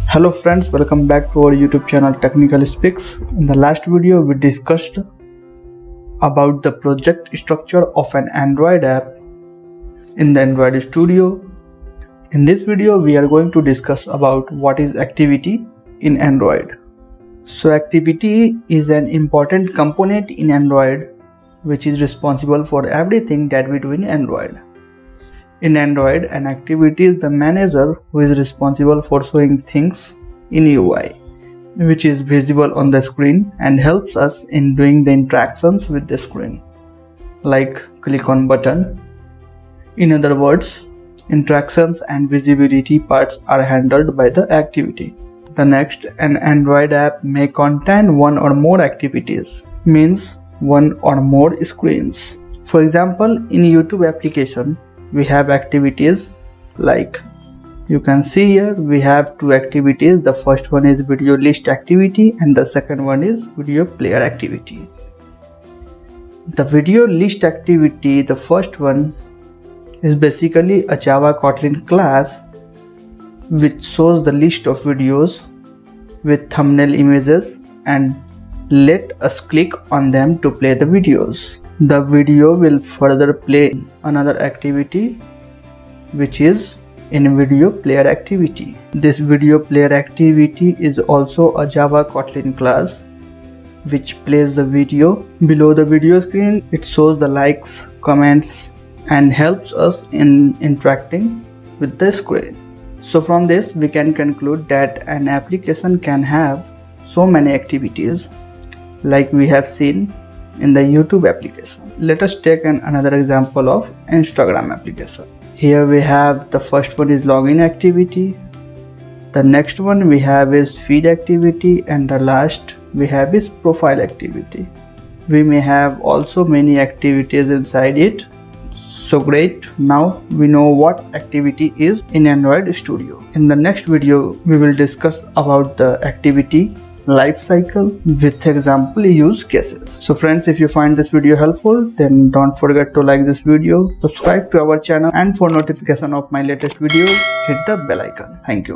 Hello friends, welcome back to our YouTube channel Technical Speaks. In the last video we discussed about the project structure of an Android app in the Android Studio. In this video we are going to discuss about what is activity in Android. So activity is an important component in Android which is responsible for everything that we do in Android. In Android, an activity is the manager who is responsible for showing things in UI, which is visible on the screen and helps us in doing the interactions with the screen, like click on button. In other words, interactions and visibility parts are handled by the activity. The next, an Android app may contain one or more activities, means one or more screens. For example, in YouTube application, we have activities like you can see here we have two activities. The first one is video list activity and the second one is video player activity. The video list activity, the first one, is basically a Java Kotlin class which shows the list of videos with thumbnail images and let us click on them to play the videos. The video will further play another activity which is in video player activity. This video player activity is also a Java Kotlin class which plays the video. Below the video screen it shows the likes, comments and helps us in interacting with the screen. So from this we can conclude that an application can have so many activities like we have seen in the YouTube application. Let us take another example of Instagram application. Here we have the first one is login activity, the next one we have is feed activity, and the last we have is profile activity. We may have also many activities inside it. So great, now we know what activity is in Android Studio. In the next video we will discuss about the activity life cycle with example use cases. So friends, if you find this video helpful, then don't forget to like this video, subscribe to our channel, and for notification of my latest videos hit the bell icon. Thank you.